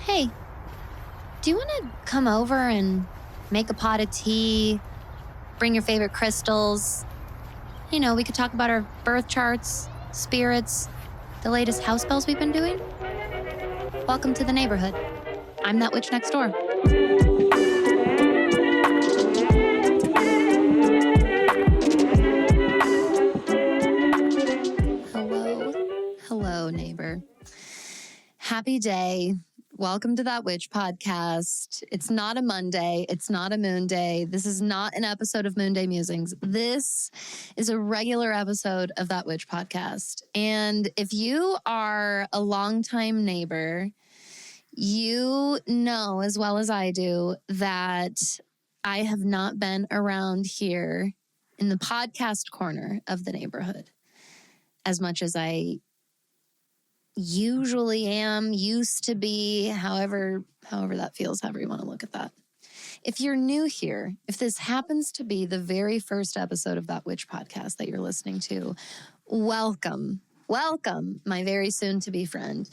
Hey, do you want to come over and make a pot of tea? Bring your favorite crystals? We could talk about our birth charts, spirits, the latest house spells we've been doing. Welcome to the neighborhood. I'm that witch next door. Hello, neighbor. Happy day. Welcome to That Witch podcast. It's not a Monday. It's not a Moon Day. This is not an episode of Moon Day Musings. This is a regular episode of That Witch podcast. And if you are a longtime neighbor, you know as well as I do that I have not been around here in the podcast corner of the neighborhood as much as I usually am, used to be, however that feels, however you want to look at that. If you're new here, if this happens to be the very first episode of That Witch podcast that you're listening to, welcome, my very soon-to-be friend.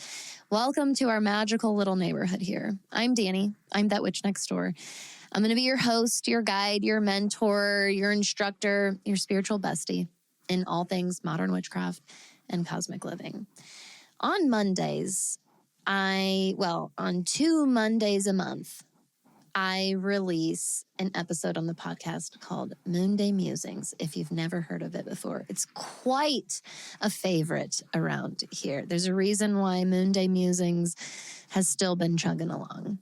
Welcome to our magical little neighborhood here. I'm Danny. I'm That Witch Next Door. I'm going to be your host, your guide, your mentor, your instructor, your spiritual bestie in all things modern witchcraft and cosmic living. On Mondays, on 2 Mondays a month, I release an episode on the podcast called Moon Day Musings, if you've never heard of it before. It's quite a favorite around here. There's a reason why Moon Day Musings has still been chugging along.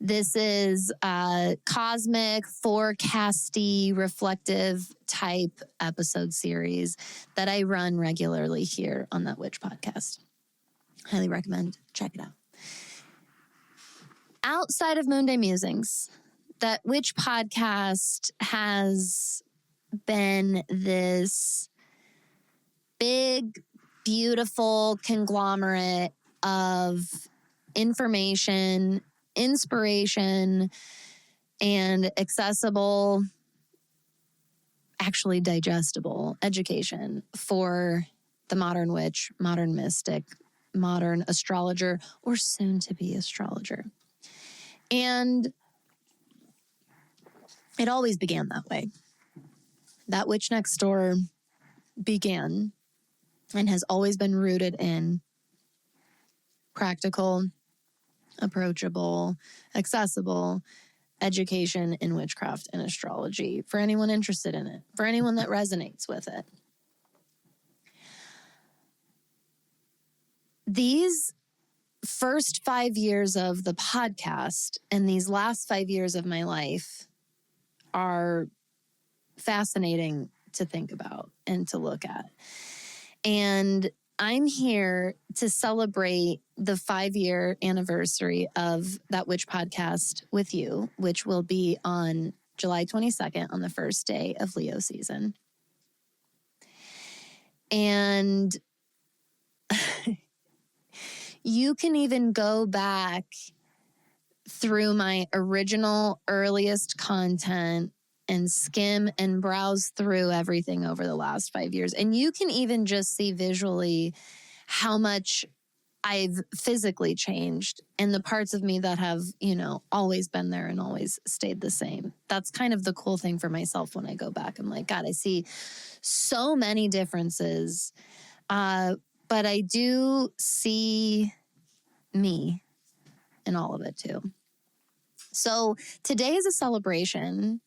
This is a cosmic, forecasty, reflective type episode series that I run regularly here on That Witch podcast. Highly recommend. Check it out. Outside of Moon Day Musings, That Witch podcast has been this big, beautiful conglomerate of information, inspiration, and accessible, actually digestible education for the modern witch, modern mystic, modern astrologer, or soon-to-be astrologer. And it always began that way. That Witch Next Door began and has always been rooted in practical, approachable, accessible education in witchcraft and astrology for anyone interested in it, for anyone that resonates with it. These first 5 years of the podcast and these last 5 years of my life are fascinating to think about and to look at. And I'm here to celebrate the 5-year anniversary of That Witch podcast with you, which will be on July 22nd on the first day of Leo season. And you can even go back through my original earliest content and skim and browse through everything over the last 5 years. And you can even just see visually how much I've physically changed and the parts of me that have, always been there and always stayed the same. That's kind of the cool thing for myself when I go back. I'm like, God, I see so many differences. But I do see me in all of it too. So today is a celebration.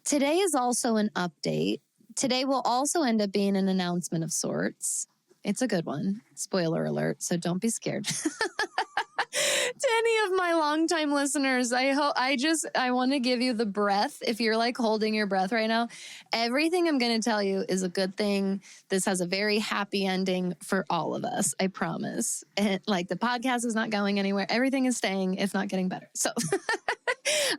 Today is also an update. Today will also end up being an announcement of sorts. It's a good one. Spoiler alert, so don't be scared. To any of my longtime listeners, I want to give you the breath. If you're like holding your breath right now, everything I'm going to tell you is a good thing. This has a very happy ending for all of us. I promise. And the podcast is not going anywhere. Everything is staying, if not getting better. So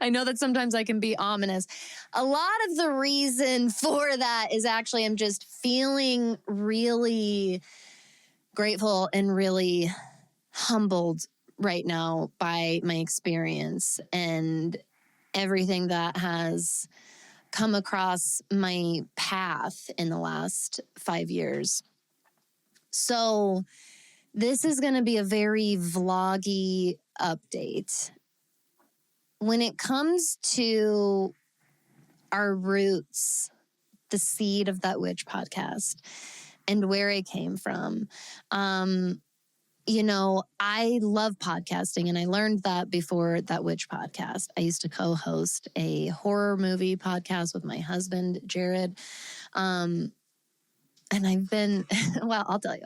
I know that sometimes I can be ominous. A lot of the reason for that is actually I'm just feeling really grateful and really humbled right now by my experience and everything that has come across my path in the last 5 years. So This is going to be a very vloggy update. When it comes to our roots, the seed of That Witch podcast and where it came from, you know, I love podcasting, and I learned that before That Witch podcast. I used to co-host a horror movie podcast with my husband, Jared. And I've been, well, I'll tell you.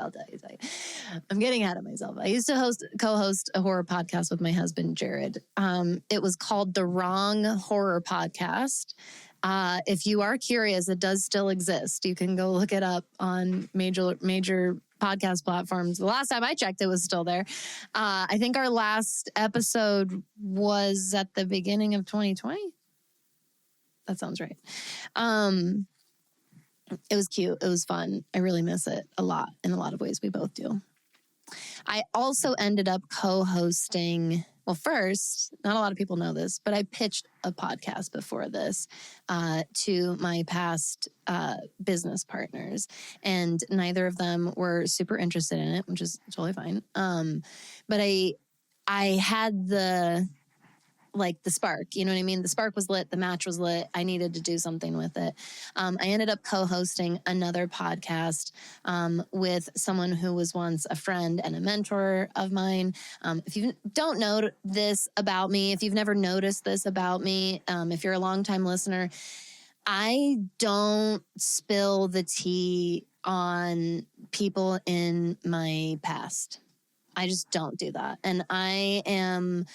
I'm getting ahead of myself. I used to co-host a horror podcast with my husband, Jared. It was called The Wrong Horror Podcast. If you are curious, it does still exist. You can go look it up on major podcast platforms. The last time I checked, it was still there. I think our last episode was at the beginning of 2020. That sounds right. It was cute. It was fun. I really miss it a lot. In a lot of ways, we both do. I also ended up co-hosting. Well, first, not a lot of people know this, but I pitched a podcast before this to my past business partners, and neither of them were super interested in it, which is totally fine. But I had the spark, you know what I mean? The spark was lit. The match was lit. I needed to do something with it. I ended up co-hosting another podcast with someone who was once a friend and a mentor of mine. If you don't know this about me, if you've never noticed this about me, if you're a longtime listener, I don't spill the tea on people in my past. I just don't do that. And I am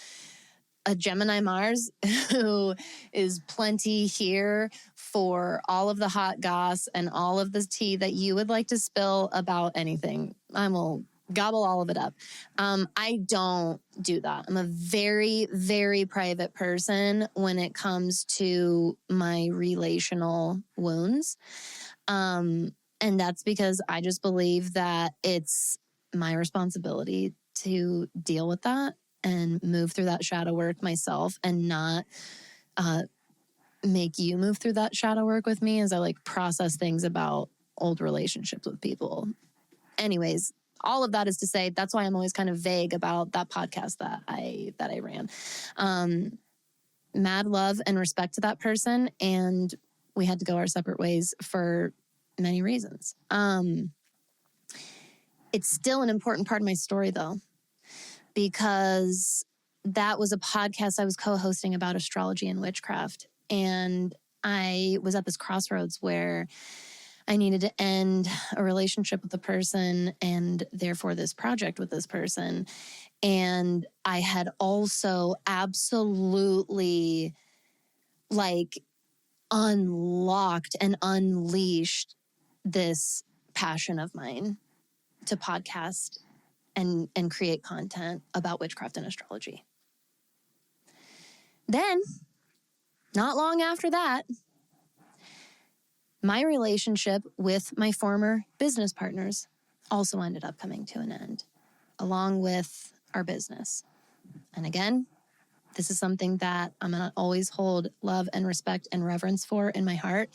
a Gemini Mars who is plenty here for all of the hot goss and all of the tea that you would like to spill about anything. I will gobble all of it up. I don't do that. I'm a very, very private person when it comes to my relational wounds. And that's because I just believe that it's my responsibility to deal with that and move through that shadow work myself, and not make you move through that shadow work with me as I process things about old relationships with people. Anyways, all of that is to say, that's why I'm always kind of vague about that podcast that I ran. Mad love and respect to that person, and we had to go our separate ways for many reasons. It's still an important part of my story, though, because that was a podcast I was co-hosting about astrology and witchcraft. And I was at this crossroads where I needed to end a relationship with a person, and therefore this project with this person. And I had also absolutely unlocked and unleashed this passion of mine to podcast and create content about witchcraft and astrology. Then, not long after that, my relationship with my former business partners also ended up coming to an end, along with our business. And again, this is something that I'm going to always hold love and respect and reverence for in my heart.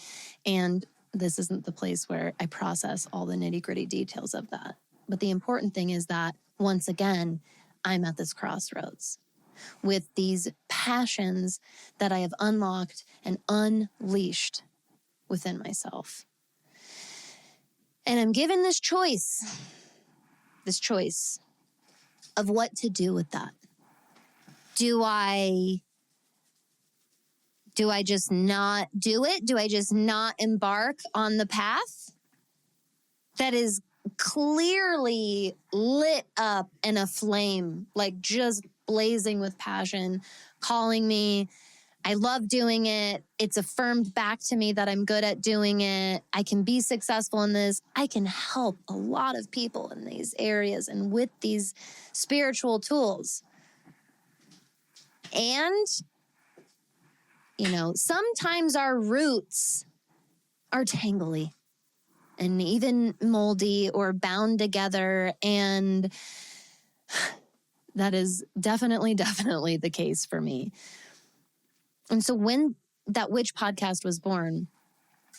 And this isn't the place where I process all the nitty-gritty details of that. But the important thing is that, once again, I'm at this crossroads with these passions that I have unlocked and unleashed within myself. And I'm given this choice of what to do with that. Do I just not do it? Do I just not embark on the path that is clearly lit up and aflame, just blazing with passion, calling me? I love doing it. It's affirmed back to me that I'm good at doing it. I can be successful in this. I can help a lot of people in these areas and with these spiritual tools. And, sometimes our roots are tangly and even moldy or bound together. And that is definitely the case for me. And so when That Witch podcast was born,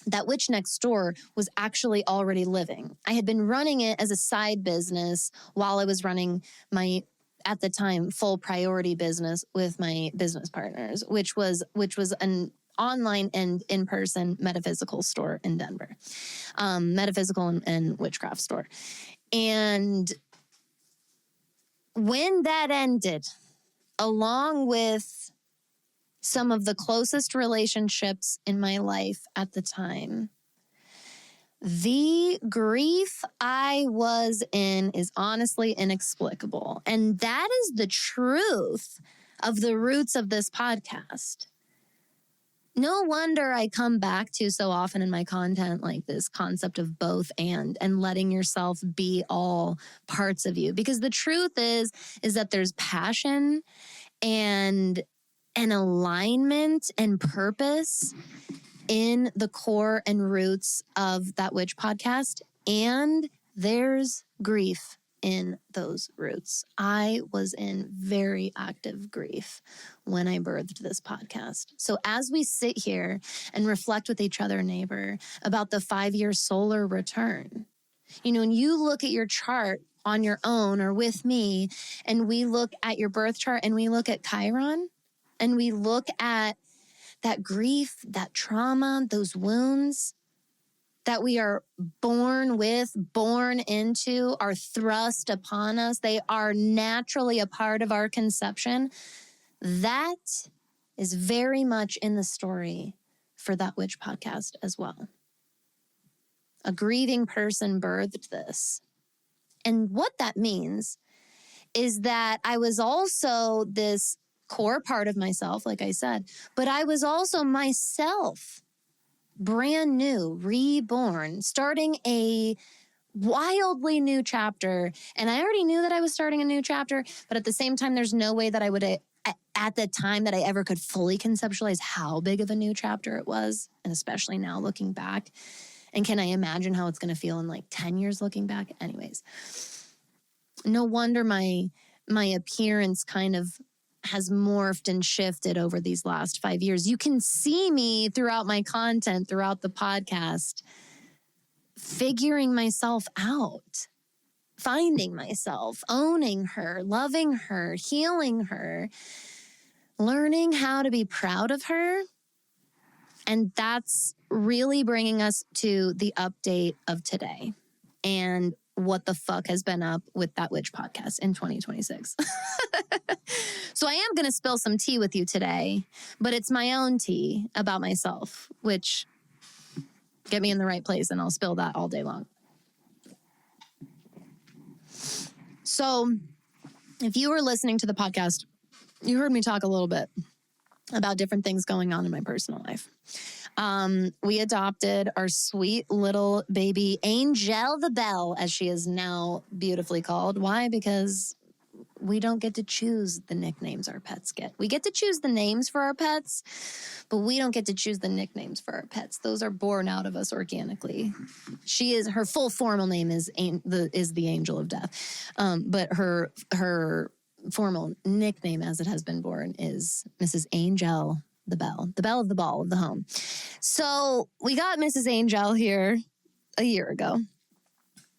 That Witch Next Door was actually already living. I had been running it as a side business while I was running my, at the time, full priority business with my business partners, which was an online and in-person metaphysical store in Denver, metaphysical and witchcraft store. And when that ended, along with some of the closest relationships in my life at the time, the grief I was in is honestly inexplicable. And that is the truth of the roots of this podcast. No wonder I come back to so often in my content, like this concept of both and letting yourself be all parts of you. Because the truth is that there's passion and an alignment and purpose in the core and roots of That Witch podcast. And there's grief in those roots. I was in very active grief when I birthed this podcast. So as we sit here and reflect with each other, neighbor, about the 5-year solar return, you know, when you look at your chart on your own or with me, and we look at your birth chart and we look at Chiron, and we look at that grief, that trauma, those wounds that we are born with, born into, are thrust upon us. They are naturally a part of our conception. That is very much in the story for That Witch podcast as well. A grieving person birthed this. And what that means is that I was also this core part of myself, like I said, but I was also myself, brand new, reborn, starting a wildly new chapter. And I already knew that I was starting a new chapter, but at the same time, there's no way that I would, at the time, that I ever could fully conceptualize how big of a new chapter it was. And especially now looking back. And can I imagine how it's going to feel in like 10 years looking back? Anyways, no wonder my appearance kind of has morphed and shifted over these last 5 years. You can see me throughout my content, throughout the podcast, figuring myself out, finding myself, owning her, loving her, healing her, learning how to be proud of her. And that's really bringing us to the update of today and what the fuck has been up with That Witch podcast in 2026. So I am going to spill some tea with you today, but it's my own tea about myself, which get me in the right place and I'll spill that all day long. So if you were listening to the podcast, you heard me talk a little bit about different things going on in my personal life. We adopted our sweet little baby, Angel the Bell, as she is now beautifully called. Why? Because we don't get to choose the nicknames our pets get. We get to choose the names for our pets, but we don't get to choose the nicknames for our pets. Those are born out of us organically. Her full formal name is the Angel of Death. But her formal nickname, as it has been born, is Mrs. Angel the Bell of the ball of the home. So we got Mrs. Angel here a year ago.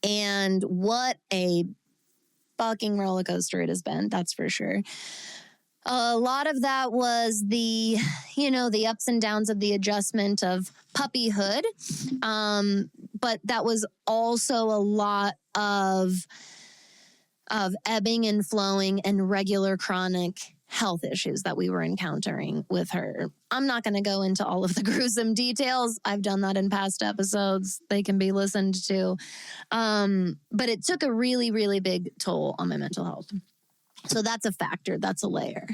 And what a fucking roller coaster it has been, that's for sure. A lot of that was the ups and downs of the adjustment of puppyhood. But that was also a lot of ebbing and flowing and regular chronic health issues that we were encountering with her. I'm not going to go into all of the gruesome details. I've done that in past episodes. They can be listened to. But it took a really, really big toll on my mental health. So that's a factor. That's a layer.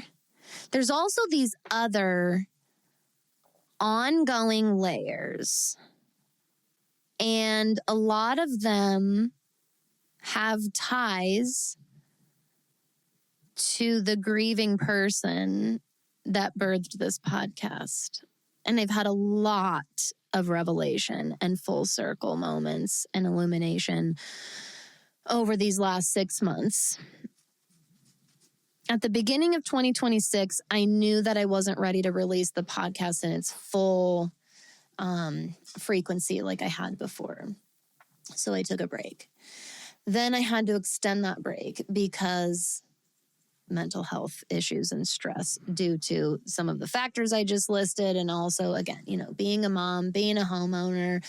There's also these other ongoing layers. And a lot of them have ties to the grieving person that birthed this podcast. And they've had a lot of revelation and full circle moments and illumination over these last 6 months. At the beginning of 2026, I knew that I wasn't ready to release the podcast in its full frequency like I had before. So I took a break. Then I had to extend that break because mental health issues and stress due to some of the factors I just listed. And also, again, being a mom, being a homeowner,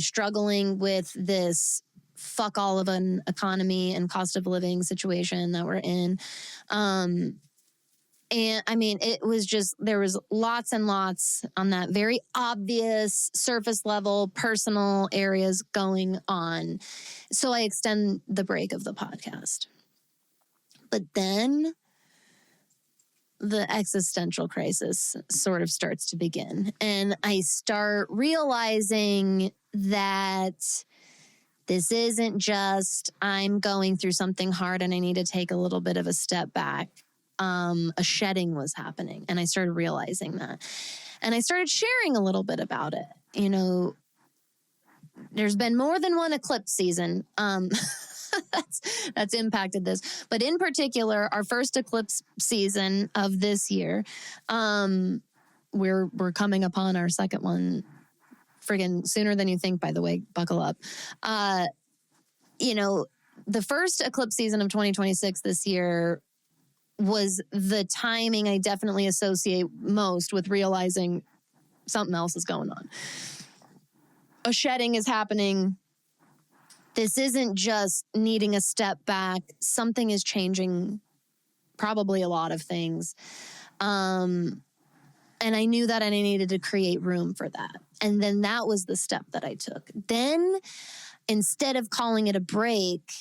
struggling with this fuck all of an economy and cost of living situation that we're in. And I mean, it was just, there was lots and lots on that very obvious surface level, personal areas going on. So I extend the break of the podcast. But then the existential crisis sort of starts to begin. And I start realizing that this isn't just I'm going through something hard and I need to take a little bit of a step back. A shedding was happening, and I started realizing that. And I started sharing a little bit about it. There's been more than one eclipse season that's impacted this. But in particular, our first eclipse season of this year, we're coming upon our second one friggin' sooner than you think, by the way. Buckle up. The first eclipse season of 2026 this year was the timing I definitely associate most with realizing something else is going on. A shedding is happening. This isn't just needing a step back. Something is changing, probably a lot of things. And I knew that I needed to create room for that. And then that was the step that I took. Then instead of calling it a break,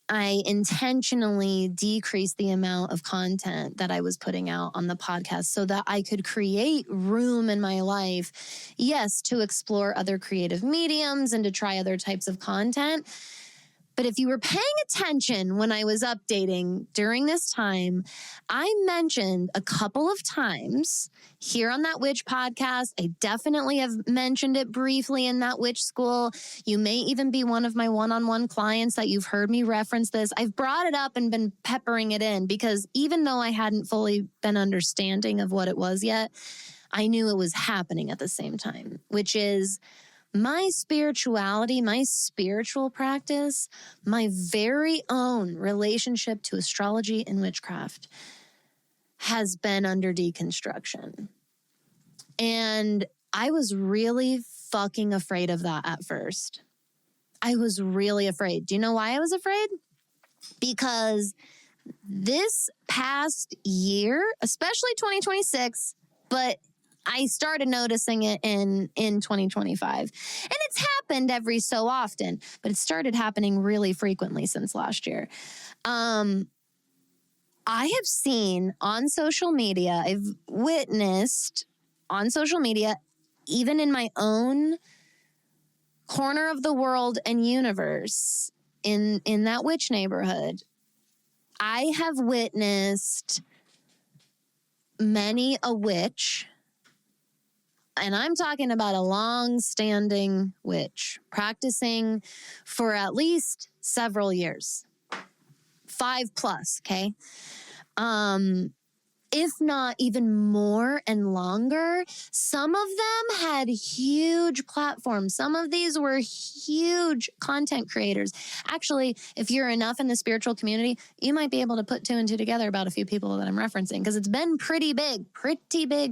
I intentionally decreased the amount of content that I was putting out on the podcast so that I could create room in my life, yes, to explore other creative mediums and to try other types of content. But if you were paying attention when I was updating during this time, I mentioned a couple of times here on That Witch podcast. I definitely have mentioned it briefly in That Witch School. You may even be one of my one-on-one clients that you've heard me reference this. I've brought it up and been peppering it in because even though I hadn't fully been understanding of what it was yet, I knew it was happening at the same time, which is my spirituality, my spiritual practice, my very own relationship to astrology and witchcraft has been under deconstruction. And I was really fucking afraid of that at first. I was really afraid. Do you know why I was afraid? Because this past year, especially 2026, but I started noticing it in 2025. And it's happened every so often, but it started happening really frequently since last year. I have seen on social media, I've witnessed on social media, even in my own corner of the world and universe, in that witch neighborhood, I have witnessed many a witch. And I'm talking about a long-standing witch, practicing for at least several years. 5+, okay? If not even more and longer. Some of them had huge platforms. Some of these were huge content creators. Actually, if you're enough in the spiritual community, you might be able to put two and two together about a few people that I'm referencing because it's been pretty big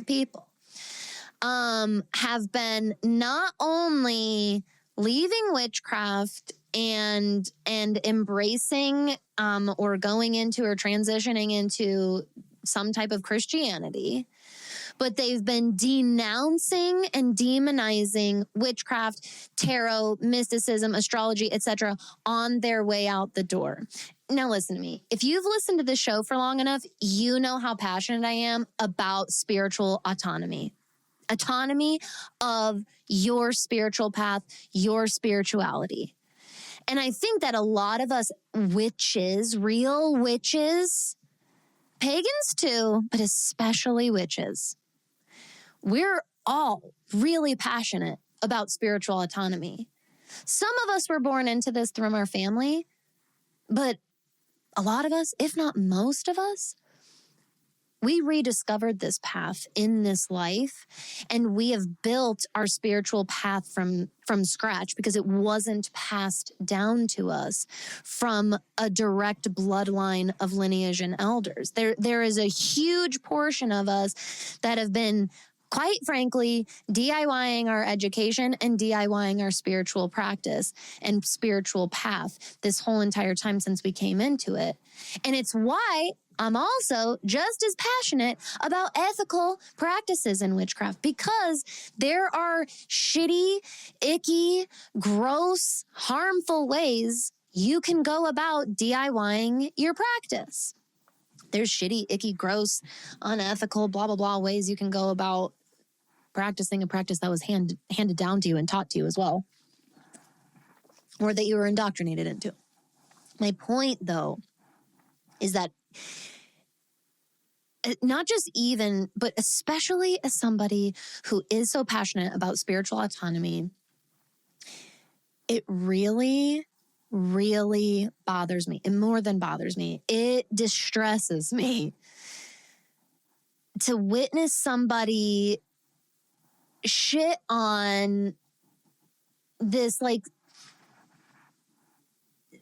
people. Have been not only leaving witchcraft and embracing or going into or transitioning into some type of Christianity, but they've been denouncing and demonizing witchcraft, tarot, mysticism, astrology, etc. on their way out the door. Now listen to me. If you've listened to this show for long enough, you know how passionate I am about spiritual autonomy. Autonomy of your spiritual path, your spirituality. And I think that a lot of us witches, real witches, pagans too, but especially witches, we're all really passionate about spiritual autonomy. Some of us were born into this from our family, but a lot of us, if not most of us, We rediscovered this path in this life, and we have built our spiritual path from scratch because it wasn't passed down to us from a direct bloodline of lineage and elders. There is a huge portion of us that have been, quite frankly, DIYing our education and DIYing our spiritual practice and spiritual path this whole entire time since we came into it. And it's why I'm also just as passionate about ethical practices in witchcraft, because there are shitty, icky, gross, harmful ways you can go about DIYing your practice. There's shitty, icky, gross, unethical, blah, blah, blah ways you can go about practicing a practice that was handed down to you and taught to you as well, or that you were indoctrinated into. My point, though, is that not just even, but especially as somebody who is so passionate about spiritual autonomy, it really, really bothers me. And more than bothers me, it distresses me to witness somebody shit on this, like,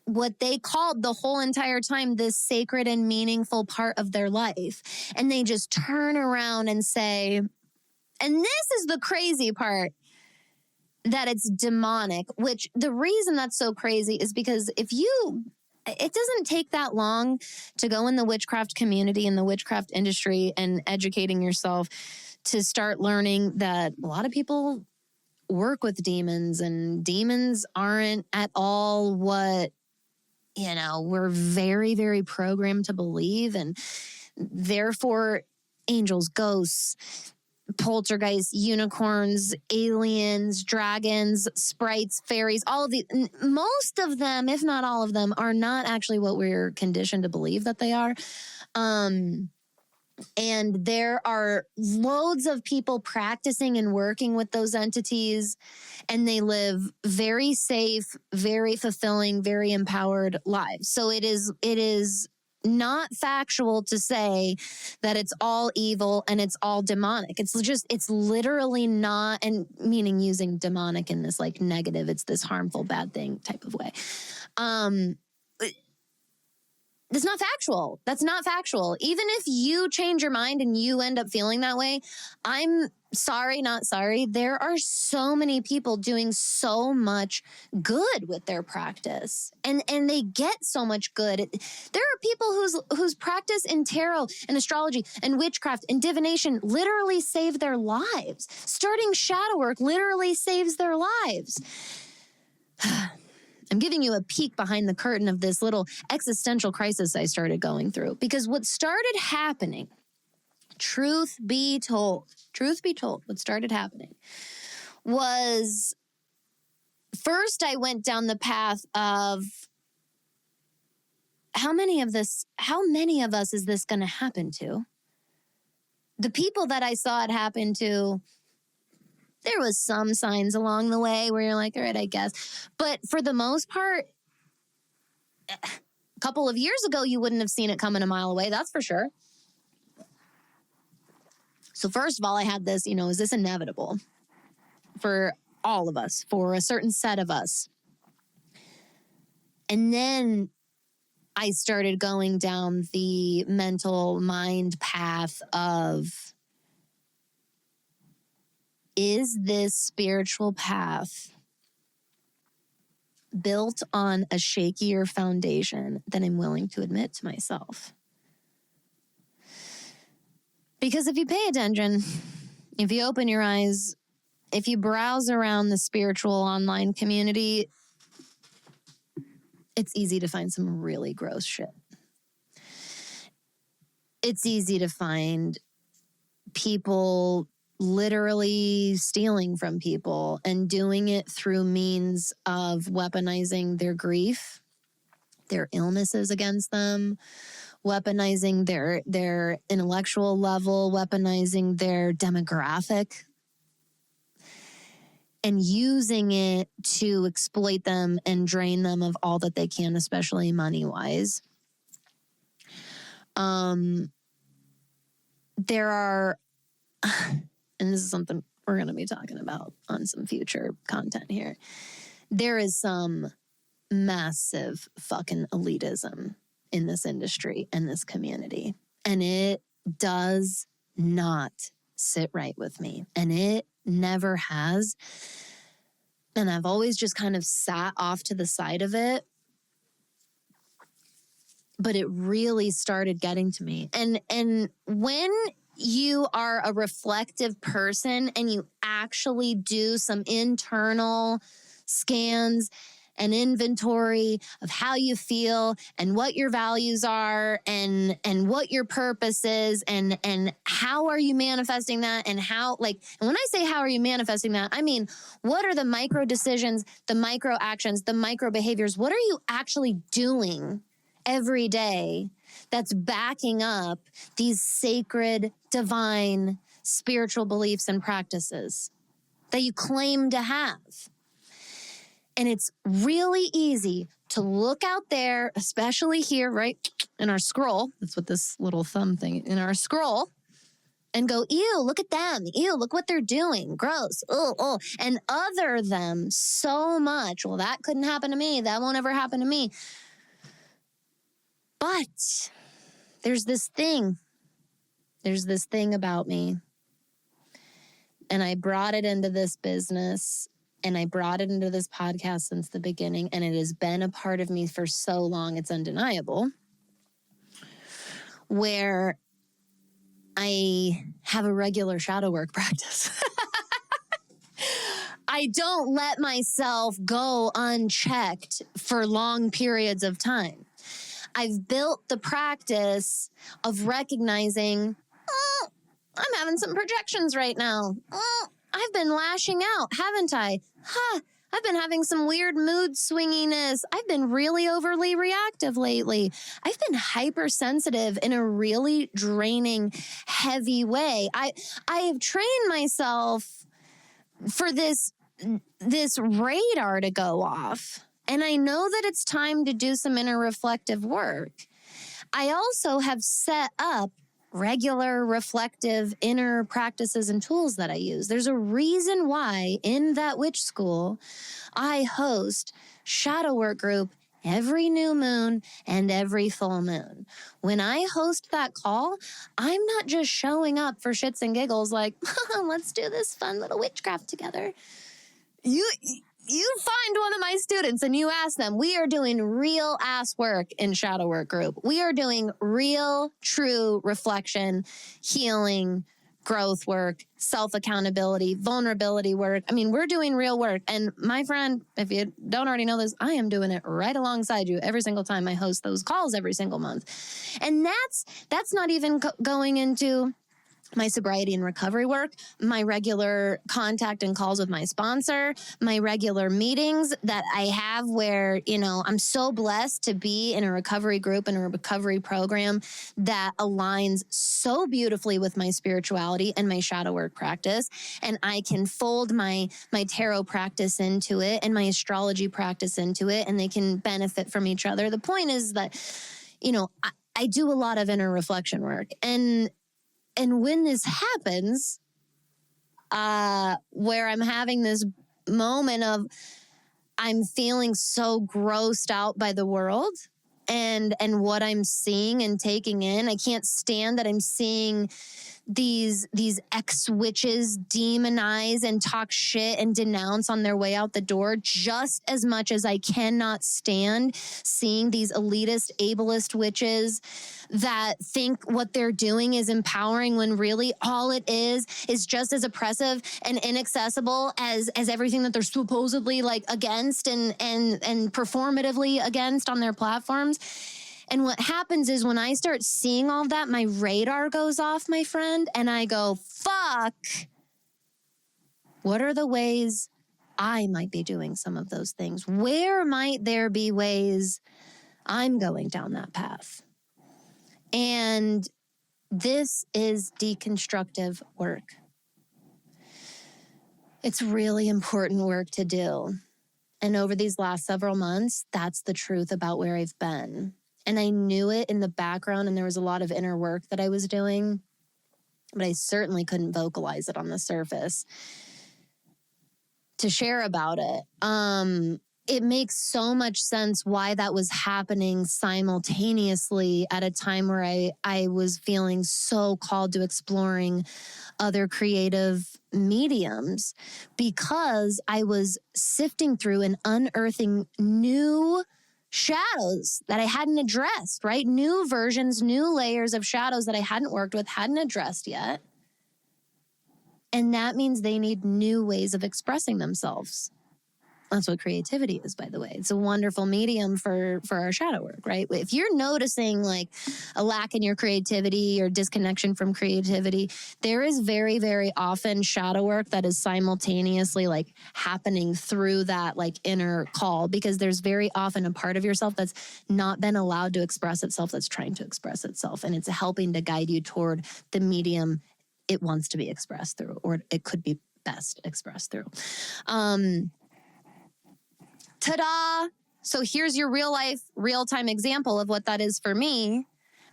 what they called the whole entire time this sacred and meaningful part of their life. And they just turn around and say, and this is the crazy part, that it's demonic, which the reason that's so crazy is because it doesn't take that long to go in the witchcraft community and the witchcraft industry and educating yourself to start learning that a lot of people work with demons, and demons aren't at all what we're very, very programmed to believe. And therefore, angels, ghosts, poltergeists, unicorns, aliens, dragons, sprites, fairies, all of these, most of them, if not all of them, are not actually what we're conditioned to believe that they are. And there are loads of people practicing and working with those entities, and they live very safe, very fulfilling, very empowered lives. So it is not factual to say that it's all evil and it's all demonic. It's literally not, and meaning using demonic in this like negative, it's this harmful, bad thing type of way. That's not factual. That's not factual. Even if you change your mind and you end up feeling that way, I'm sorry, not sorry. There are so many people doing so much good with their practice, and they get so much good. There are people whose practice in tarot and astrology and witchcraft and divination literally save their lives. Starting shadow work literally saves their lives. I'm giving you a peek behind the curtain of this little existential crisis I started going through. Because what started happening, truth be told, what started happening was, first I went down the path of how many of us is this going to happen to? The people that I saw it happen to, there was some signs along the way where you're like, all right, I guess. But for the most part, a couple of years ago, you wouldn't have seen it coming a mile away. That's for sure. So first of all, I had this, is this inevitable for all of us, for a certain set of us? And then I started going down the mental mind path of, is this spiritual path built on a shakier foundation than I'm willing to admit to myself? Because if you pay attention, if you open your eyes, if you browse around the spiritual online community, it's easy to find some really gross shit. It's easy to find people literally stealing from people and doing it through means of weaponizing their grief, their illnesses against them, weaponizing their intellectual level, weaponizing their demographic, and using it to exploit them and drain them of all that they can, especially money-wise. there are, and this is something we're going to be talking about on some future content here. There is some massive fucking elitism in this industry and this community. And it does not sit right with me. And it never has. And I've always just kind of sat off to the side of it. But it really started getting to me. And when you are a reflective person and you actually do some internal scans and inventory of how you feel and what your values are and what your purpose is and how are you manifesting that and how, like, and when I say how are you manifesting that, I mean, what are the micro decisions, the micro actions, the micro behaviors? What are you actually doing every day that's backing up these sacred, divine, spiritual beliefs and practices that you claim to have? And it's really easy to look out there, especially here, right, in our scroll. That's what this little thumb thing, in our scroll, and go, ew, look at them. Ew, look what they're doing. Gross. Oh. And other them so much. Well, that couldn't happen to me. That won't ever happen to me. But there's this thing about me. And I brought it into this business and I brought it into this podcast since the beginning. And it has been a part of me for so long, it's undeniable, where I have a regular shadow work practice. I don't let myself go unchecked for long periods of time. I've built the practice of recognizing, I'm having some projections right now. I've been lashing out, haven't I? I've been having some weird mood swinginess. I've been really overly reactive lately. I've been hypersensitive in a really draining, heavy way. I have trained myself for this radar to go off. And I know that it's time to do some inner reflective work. I also have set up regular reflective inner practices and tools that I use. There's a reason why in that witch school, I host shadow work group every new moon and every full moon. When I host that call, I'm not just showing up for shits and giggles like, let's do this fun little witchcraft together. You find one of my students and you ask them, we are doing real ass work in shadow work group. We are doing real, true reflection, healing, growth work, self-accountability, vulnerability work. I mean, we're doing real work. And my friend, if you don't already know this, I am doing it right alongside you every single time I host those calls every single month. And that's not even going into my sobriety and recovery work, my regular contact and calls with my sponsor, my regular meetings that I have where, I'm so blessed to be in a recovery group and a recovery program that aligns so beautifully with my spirituality and my shadow work practice. And I can fold my tarot practice into it and my astrology practice into it, and they can benefit from each other. The point is that, I do a lot of inner reflection work. And when this happens, where I'm having this moment of I'm feeling so grossed out by the world and what I'm seeing and taking in, I can't stand that I'm seeing these ex-witches demonize and talk shit and denounce on their way out the door, just as much as I cannot stand seeing these elitist, ableist witches that think what they're doing is empowering when really all it is just as oppressive and inaccessible as everything that they're supposedly like against and performatively against on their platforms. And what happens is when I start seeing all that, my radar goes off, my friend, and I go, fuck, what are the ways I might be doing some of those things? Where might there be ways I'm going down that path? And this is deconstructive work. It's really important work to do. And over these last several months, that's the truth about where I've been. And I knew it in the background, and there was a lot of inner work that I was doing. but I certainly couldn't vocalize it on the surface to share about it. It makes so much sense why that was happening simultaneously at a time where I was feeling so called to exploring other creative mediums, because I was sifting through and unearthing new shadows that I hadn't addressed, right? New versions, new layers of shadows that I hadn't worked with, hadn't addressed yet. And that means they need new ways of expressing themselves. That's what creativity is, by the way. It's a wonderful medium for our shadow work, right? If you're noticing like a lack in your creativity or disconnection from creativity, there is very, very often shadow work that is simultaneously like happening through that like inner call, because there's very often a part of yourself that's not been allowed to express itself, that's trying to express itself. And it's helping to guide you toward the medium it wants to be expressed through, or it could be best expressed through. Ta-da! So here's your real life, real-time example of what that is for me.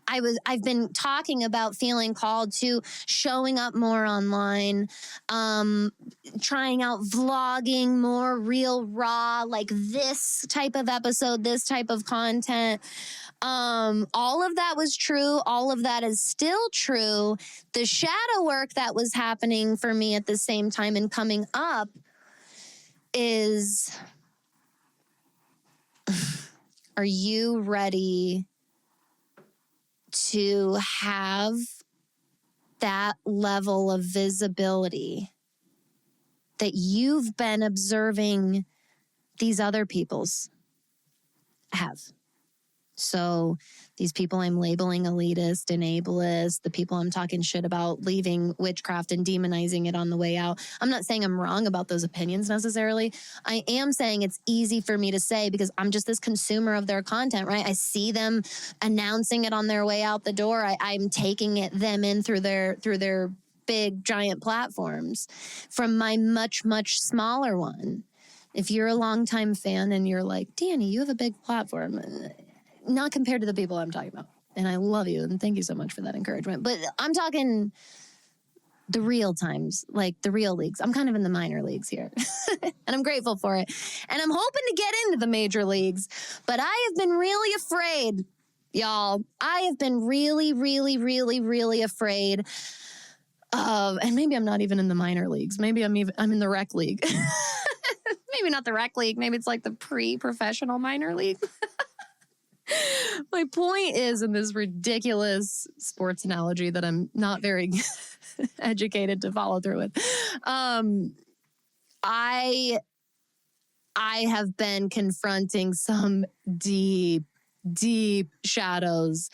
I've been talking about feeling called to showing up more online, trying out vlogging more real, raw, like this type of episode, this type of content. All of that was true. All of that is still true. The shadow work that was happening for me at the same time and coming up is, are you ready to have that level of visibility that you've been observing these other people's have? So these people I'm labeling elitist and ableist, the people I'm talking shit about leaving witchcraft and demonizing it on the way out. I'm not saying I'm wrong about those opinions necessarily. I am saying it's easy for me to say because I'm just this consumer of their content, right? I see them announcing it on their way out the door. I'm taking them in through their big giant platforms from my much, much smaller one. If you're a longtime fan and you're like, Danny, you have a big platform, not compared to the people I'm talking about. And I love you and thank you so much for that encouragement. But I'm talking the real times, like the real leagues. I'm kind of in the minor leagues here and I'm grateful for it. And I'm hoping to get into the major leagues, but I have been really afraid, y'all. I have been really, really, really, really afraid of, and maybe I'm not even in the minor leagues. Maybe I'm in the rec league. Maybe not the rec league. Maybe it's like the pre-professional minor league. My point is, in this ridiculous sports analogy that I'm not very educated to follow through with, I have been confronting some deep shadows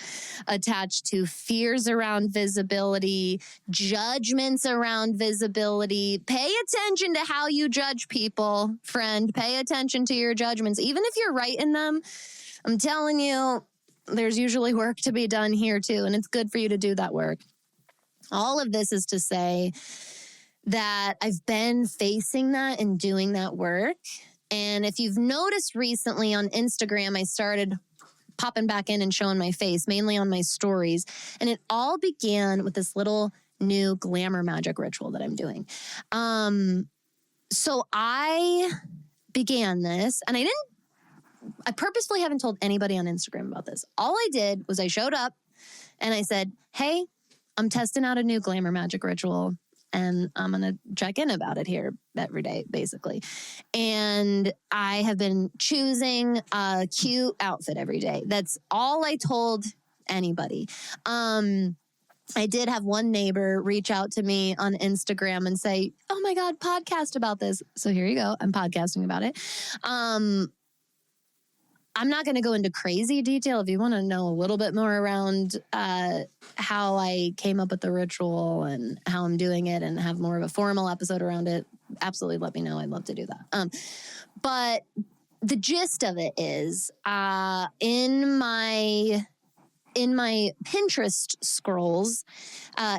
attached to fears around visibility, judgments around visibility. Pay attention to how you judge people, friend. Pay attention to your judgments. Even if you're right in them, I'm telling you, there's usually work to be done here too, and it's good for you to do that work. All of this is to say that I've been facing that and doing that work. And if you've noticed recently on Instagram, I started popping back in and showing my face, mainly on my stories. And it all began with this little new glamour magic ritual that I'm doing. So I began this, and I purposefully haven't told anybody on Instagram about this. All I did was I showed up and I said, hey, I'm testing out a new glamour magic ritual and I'm going to check in about it here every day, basically. And I have been choosing a cute outfit every day. That's all I told anybody. I did have one neighbor reach out to me on Instagram and say, oh my God, podcast about this. So here you go. I'm podcasting about it. I'm not going to go into crazy detail. If you want to know a little bit more around how I came up with the ritual and how I'm doing it and have more of a formal episode around it, absolutely let me know. I'd love to do that. But the gist of it is in my in my Pinterest scrolls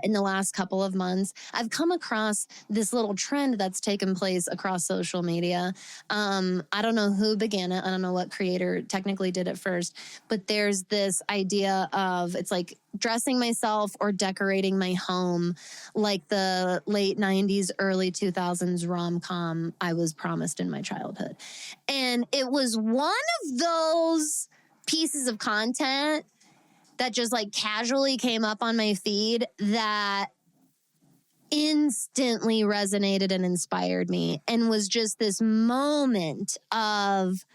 in the last couple of months, I've come across this little trend that's taken place across social media. I don't know who began it. I don't know what creator technically did it first, but there's this idea of it's like dressing myself or decorating my home like the late 90s, early 2000s rom-com I was promised in my childhood. And it was one of those pieces of content that just like casually came up on my feed that instantly resonated and inspired me and was just this moment of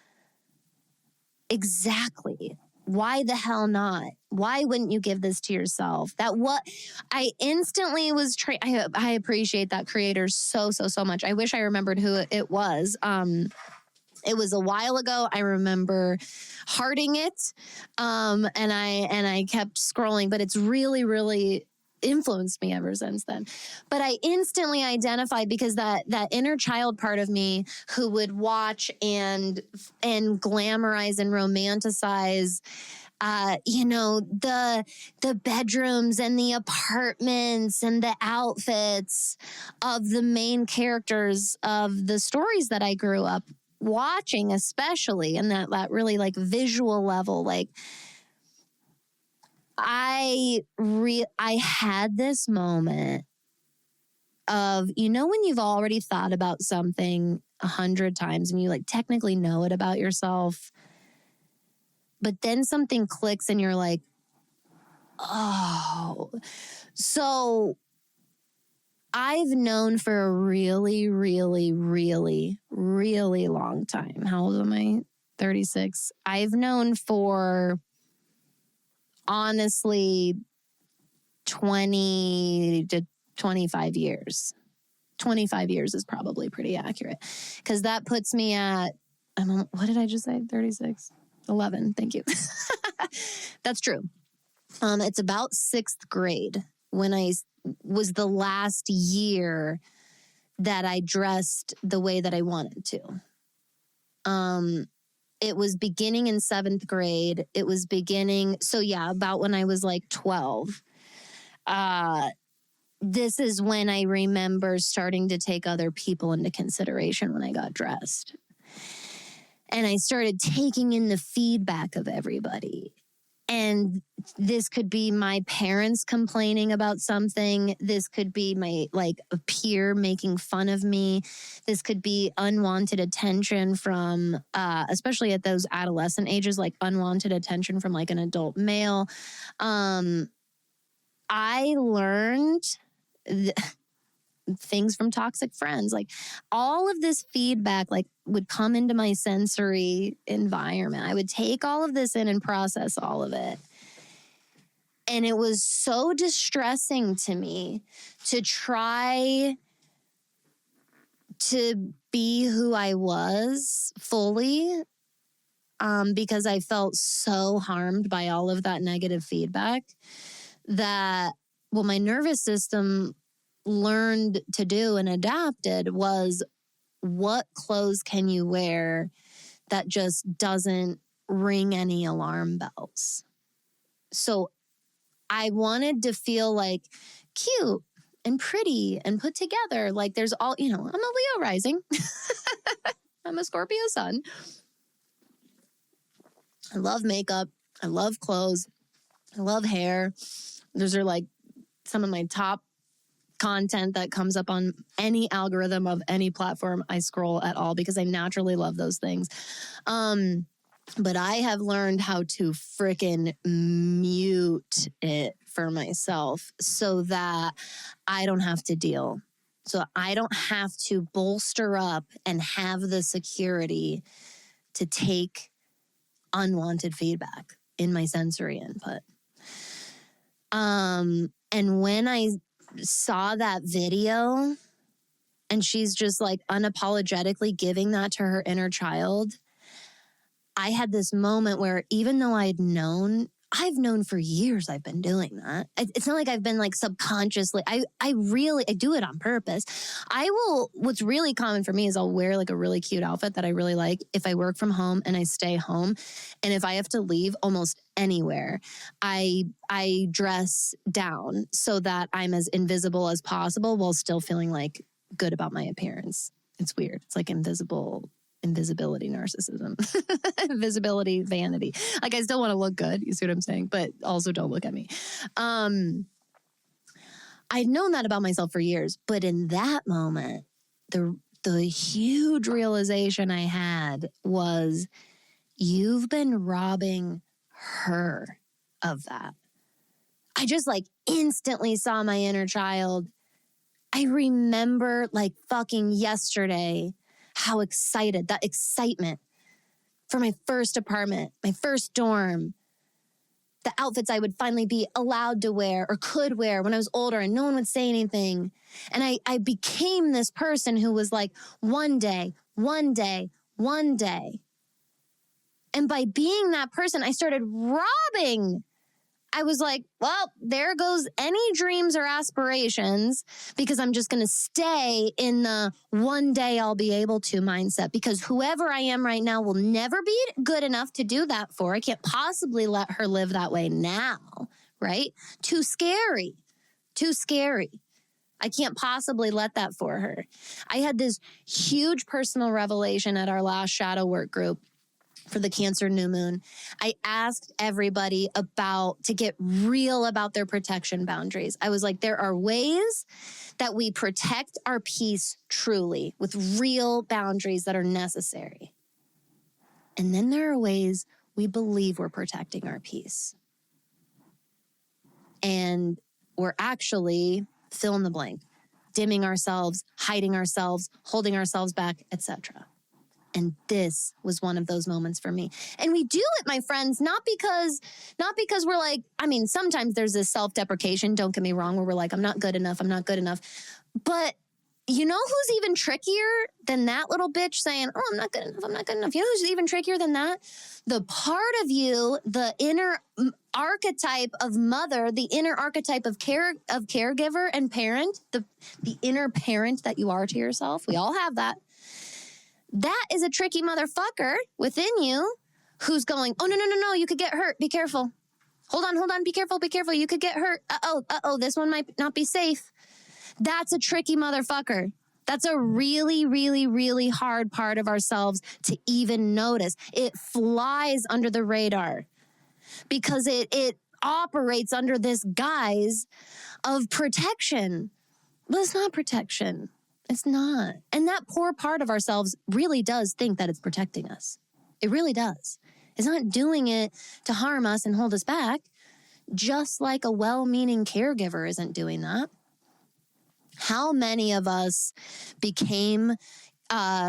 exactly why the hell not? Why wouldn't you give this to yourself? That what I instantly was I appreciate that creator so much. I wish I remembered who it was. It was a while ago. I remember hearting it, and I kept scrolling, but it's really influenced me ever since then. But I instantly identified because that inner child part of me who would watch and glamorize and romanticize the bedrooms and the apartments and the outfits of the main characters of the stories that I grew up watching, especially, and that really like visual level. Like I had this moment of, when you've already thought about something 100 times and you like technically know it about yourself, but then something clicks and you're like, oh. So I've known for a really long time. How old am I? 36. I've known for honestly 20 to 25 years. 25 years is probably pretty accurate because that puts me at, what did I just say? 36? 11. Thank you. That's true. It's about 6th grade when I was the last year that I dressed the way that I wanted to. It was beginning in 7th grade. It was beginning. So yeah, about when I was like 12. This is when I remember starting to take other people into consideration when I got dressed. And I started taking in the feedback of everybody. And this could be my parents complaining about something. This could be my a peer making fun of me. This could be unwanted attention from, especially at those adolescent ages, like unwanted attention from like an adult male. I learned things from toxic friends. Like all of this feedback would come into my sensory environment. I would take all of this in and process all of it. And it was so distressing to me to try to be who I was fully, because I felt so harmed by all of that negative feedback that what my nervous system learned to do and adapted was, what clothes can you wear that just doesn't ring any alarm bells? So I wanted to feel like cute and pretty and put together. Like there's all, I'm a Leo rising. I'm a Scorpio sun. I love makeup. I love clothes. I love hair. Those are like some of my top content that comes up on any algorithm of any platform I scroll at all because I naturally love those things. But I have learned how to frickin' mute it for myself so that I don't have to deal. So I don't have to bolster up and have the security to take unwanted feedback in my sensory input. And when I saw that video and she's just like unapologetically giving that to her inner child, I had this moment where even though I'd known I've known for years I've been doing that. It's not like I've been like subconsciously. I do it on purpose. What's really common for me is I'll wear like a really cute outfit that I really like if I work from home and I stay home. And if I have to leave almost anywhere, I dress down so that I'm as invisible as possible while still feeling like good about my appearance. It's weird. It's like invisibility narcissism, invisibility vanity. Like I still want to look good. You see what I'm saying? But also don't look at me. I'd known that about myself for years, but in that moment, the huge realization I had was you've been robbing her of that. I just like instantly saw my inner child. I remember like fucking yesterday how excited, that excitement for my first apartment, my first dorm, the outfits I would finally be allowed to wear or could wear when I was older and no one would say anything. And I became this person who was like, one day. And by being that person, I started robbing. I was like, well, there goes any dreams or aspirations because I'm just going to stay in the one day I'll be able to mindset because whoever I am right now will never be good enough to do that for. I can't possibly let her live that way now, right? Too scary. I can't possibly let that for her. I had this huge personal revelation at our last shadow work group for the Cancer new moon. I asked everybody to get real about their protection boundaries. I was like, there are ways that we protect our peace truly with real boundaries that are necessary. And then there are ways we believe we're protecting our peace. And we're actually fill in the blank, dimming ourselves, hiding ourselves, holding ourselves back, etc. And this was one of those moments for me. And we do it, my friends, not because we're like, I mean, sometimes there's this self-deprecation, don't get me wrong, where we're like, I'm not good enough. But you know who's even trickier than that little bitch saying, oh, I'm not good enough. You know who's even trickier than that? The part of you, the inner archetype of mother, the inner archetype of caregiver and parent, the inner parent that you are to yourself. We all have that. That is a tricky motherfucker within you who's going, oh, no, you could get hurt. Be careful. Hold on, be careful. You could get hurt. Uh-oh, this one might not be safe. That's a tricky motherfucker. That's a really, really, really hard part of ourselves to even notice. It flies under the radar because it operates under this guise of protection. But it's not protection. It's not. And that poor part of ourselves really does think that it's protecting us. It really does. It's not doing it to harm us and hold us back, just like a well-meaning caregiver isn't doing that. How many of us became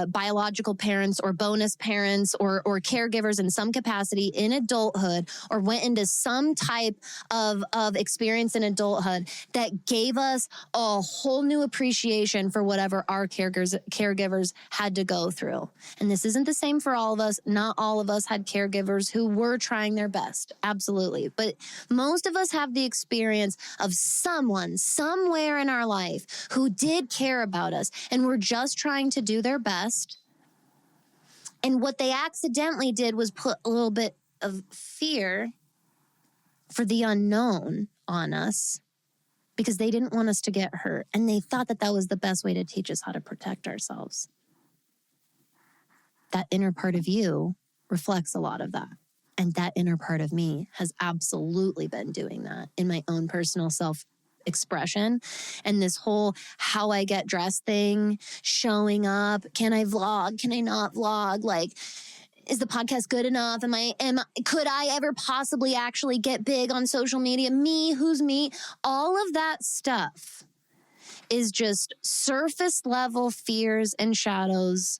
biological parents or bonus parents or caregivers in some capacity in adulthood or went into some type of experience in adulthood that gave us a whole new appreciation for whatever our caregivers had to go through. And this isn't the same for all of us. Not all of us had caregivers who were trying their best. Absolutely. But most of us have the experience of someone somewhere in our life who did care about us and were just trying to do their best. And what they accidentally did was put a little bit of fear for the unknown on us because they didn't want us to get hurt. And they thought that that was the best way to teach us how to protect ourselves. That inner part of you reflects a lot of that. And that inner part of me has absolutely been doing that in my own personal self-expression. And this whole how I get dressed thing, showing up, can I vlog, can I not vlog? Like, is the podcast good enough? Could I ever possibly actually get big on social media? Me, who's me? All of that stuff is just surface level fears and shadows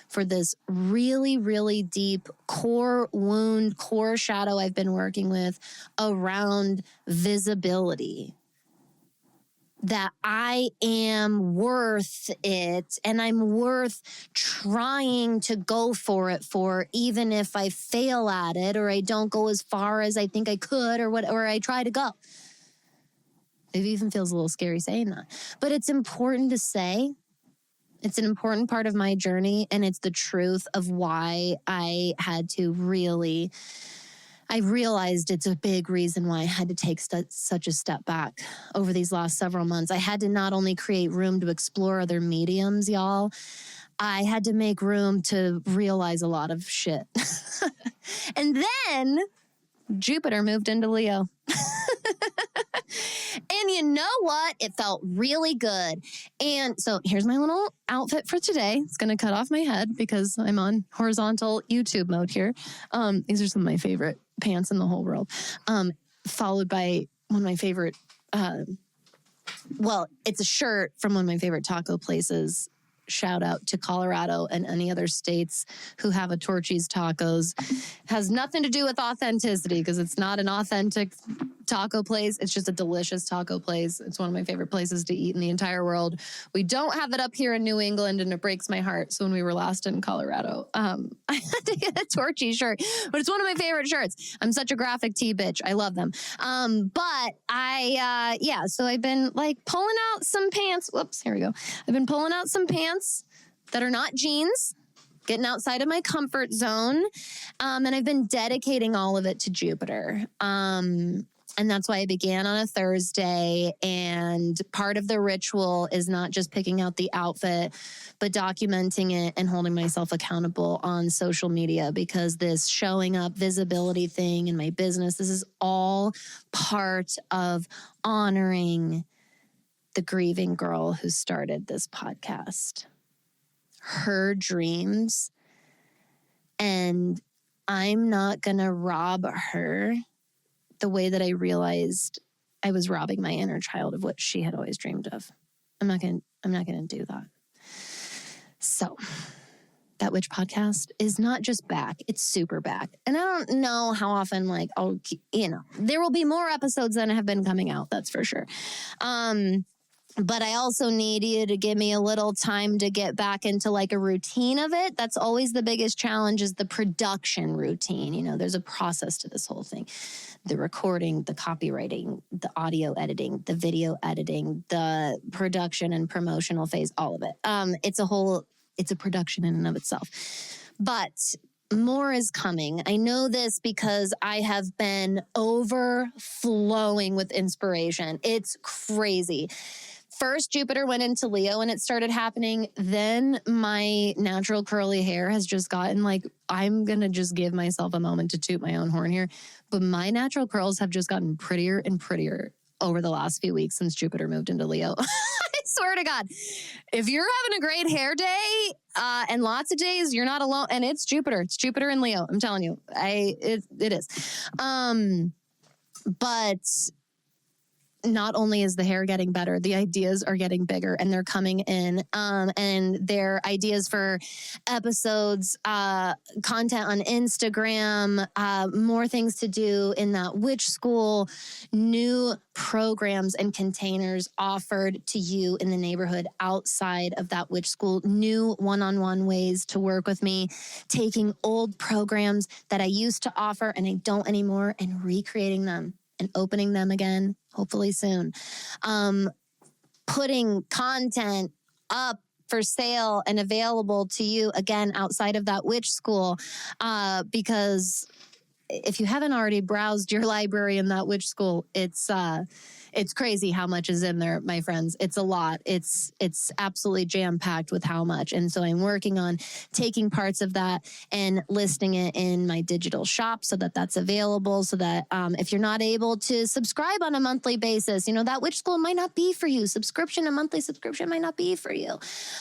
for this really, really deep core wound, core shadow I've been working with around visibility. that I am worth it and I'm worth trying to go for it for, even if I fail at it or I don't go as far as I think I could or I try to go. It even feels a little scary saying that. But it's important to say. It's an important part of my journey, and it's the truth of why I had to really, I realized it's a big reason why I had to take such a step back over these last several months. I had to not only create room to explore other mediums, y'all, I had to make room to realize a lot of shit. And then Jupiter moved into Leo. And you know what? It felt really good. And so here's my little outfit for today. It's going to cut off my head because I'm on horizontal YouTube mode here. These are some of my favorite pants in the whole world. Followed by one of my favorite, it's a shirt from one of my favorite taco places. Shout out to Colorado and any other states who have a Torchy's Tacos. Has nothing to do with authenticity because it's not an authentic taco place. It's just a delicious taco place. It's one of my favorite places to eat in the entire world. We don't have it up here in New England, and it breaks my heart. So when we were last in Colorado, I had to get a Torchy shirt, but it's one of my favorite shirts. I'm such a graphic tee bitch. I love them. So I've been like pulling out some pants. Whoops, here we go. I've been pulling out some pants that are not jeans, getting outside of my comfort zone. And I've been dedicating all of it to Jupiter. And that's why I began on a Thursday. And part of the ritual is not just picking out the outfit, but documenting it and holding myself accountable on social media, because this showing up visibility thing in my business, this is all part of honoring the grieving girl who started this podcast, her dreams. And I'm not going to rob her the way that I realized I was robbing my inner child of what she had always dreamed of. I'm not going to do that. So That Witch podcast is not just back, it's super back. And I don't know how often, there will be more episodes than have been coming out. That's for sure. But I also need you to give me a little time to get back into like a routine of it. That's always the biggest challenge, is the production routine. You know, there's a process to this whole thing. The recording, the copywriting, the audio editing, the video editing, the production and promotional phase, all of it. It's a production in and of itself. But more is coming. I know this because I have been overflowing with inspiration. It's crazy. First, Jupiter went into Leo and it started happening. Then my natural curly hair has just gotten I'm going to just give myself a moment to toot my own horn here. But my natural curls have just gotten prettier and prettier over the last few weeks since Jupiter moved into Leo. I swear to God, if you're having a great hair day and lots of days, you're not alone. And it's Jupiter. It's Jupiter and Leo. I'm telling you, it is. But not only is the hair getting better, the ideas are getting bigger and they're coming in. And they're ideas for episodes, content on Instagram, more things to do in that witch school, new programs and containers offered to you in the neighborhood outside of that witch school, new one-on-one ways to work with me, taking old programs that I used to offer and I don't anymore and recreating them and opening them again, hopefully soon. Putting content up for sale and available to you again outside of that witch school, because if you haven't already browsed your library in that witch school, it's crazy how much is in there, my friends. It's a lot. It's absolutely jam-packed with how much. And so I'm working on taking parts of that and listing it in my digital shop so that that's available, so that if you're not able to subscribe on a monthly basis, that witch school might not be for you. A monthly subscription might not be for you.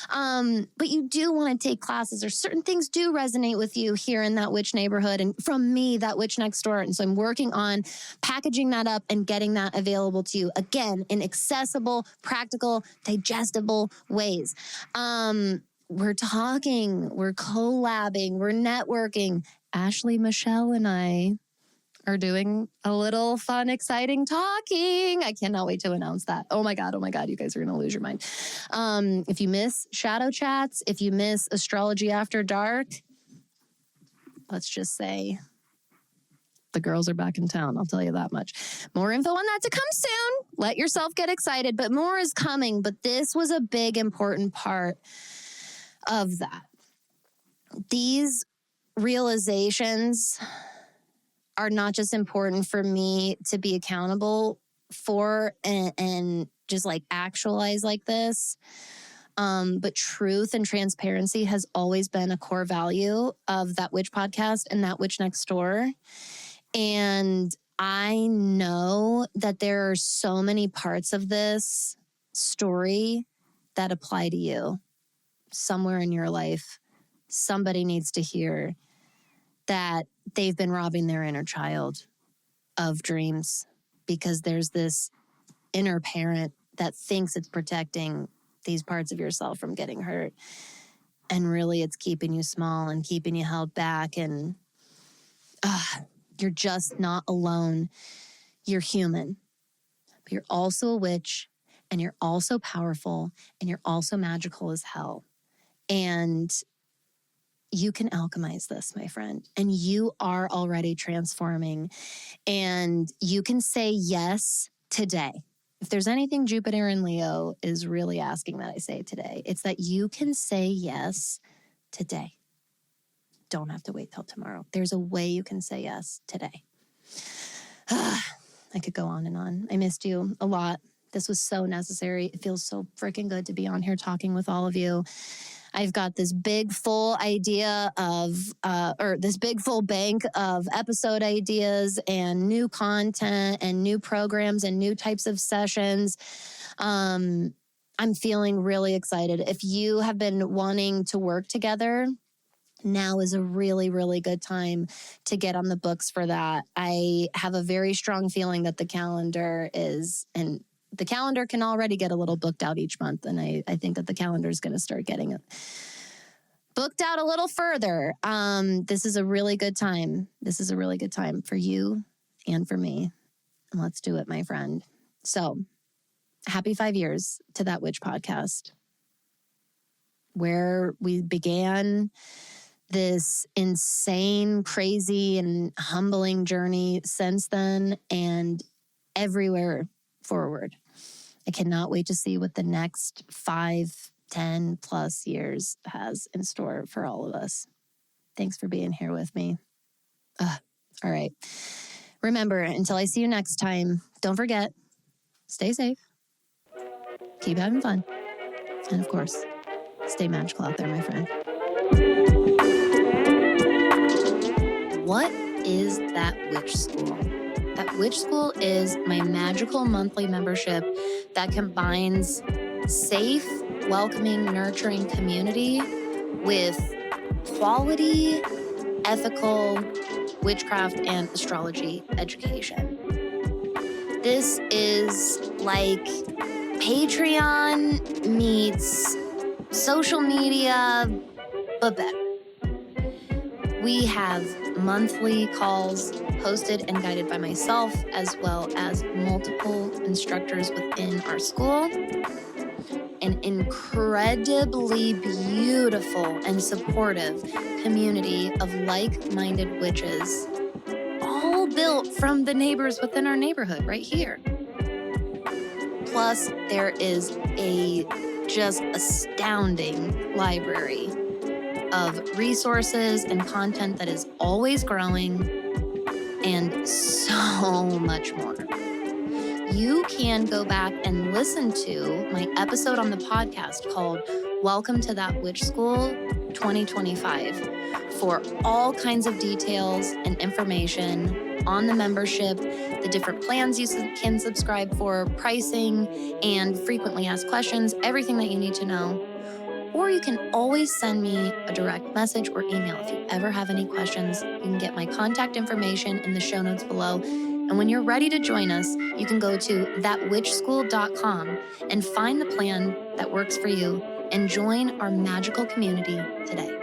But you do want to take classes, or certain things do resonate with you here in that witch neighborhood and from me, that witch next door. And so I'm working on packaging that up and getting that available to you again in accessible, practical, digestible ways. We're talking, we're collabing, we're networking. Ashley, Michelle, and I are doing a little fun, exciting talking. I cannot wait to announce that. Oh my God, you guys are going to lose your mind. If you miss Shadow Chats, if you miss Astrology After Dark, let's just say the girls are back in town. I'll tell you that much. More info on that to come soon. Let yourself get excited, but more is coming. But this was a big, important part of that. These realizations are not just important for me to be accountable for and just like actualize like this. But truth and transparency has always been a core value of That Witch podcast and That Witch Next Door. And I know that there are so many parts of this story that apply to you somewhere in your life. Somebody needs to hear that they've been robbing their inner child of dreams because there's this inner parent that thinks it's protecting these parts of yourself from getting hurt. And really it's keeping you small and keeping you held back. And you're just not alone. You're human, but you're also a witch, and you're also powerful, and you're also magical as hell. And you can alchemize this, my friend, and you are already transforming, and you can say yes today. If there's anything Jupiter and Leo is really asking that I say today, it's that you can say yes today. Don't have to wait till tomorrow. There's a way you can say yes today. I could go on and on. I missed you a lot. This was so necessary. It feels so freaking good to be on here talking with all of you. I've got this big full idea of, this big full bank of episode ideas and new content and new programs and new types of sessions. I'm feeling really excited. If you have been wanting to work together, now is a really, really good time to get on the books for that. I have a very strong feeling that the calendar can already get a little booked out each month. And I think that the calendar is going to start getting booked out a little further. This is a really good time. This is a really good time for you and for me. And let's do it, my friend. So happy 5 years to That Witch podcast, where we began this insane, crazy, and humbling journey since then and everywhere forward. I cannot wait to see what the next 5, 10 plus years has in store for all of us. Thanks for being here with me. All right. Remember, until I see you next time, don't forget, stay safe, keep having fun, and of course, stay magical out there, my friend. What is That Witch School? That Witch School is my magical monthly membership that combines safe, welcoming, nurturing community with quality, ethical witchcraft and astrology education. This is like Patreon meets social media, but better. We have monthly calls hosted and guided by myself, as well as multiple instructors within our school. An incredibly beautiful and supportive community of like-minded witches, all built from the neighbors within our neighborhood right here. Plus, there is a just astounding library of resources and content that is always growing, and so much more. You can go back and listen to my episode on the podcast called Welcome to That Witch School 2025 for all kinds of details and information on the membership, the different plans you can subscribe for, pricing, and frequently asked questions, everything that you need to know. Or you can always send me a direct message or email if you ever have any questions. You can get my contact information in the show notes below. And when you're ready to join us, you can go to thatwitchschool.com and find the plan that works for you and join our magical community today.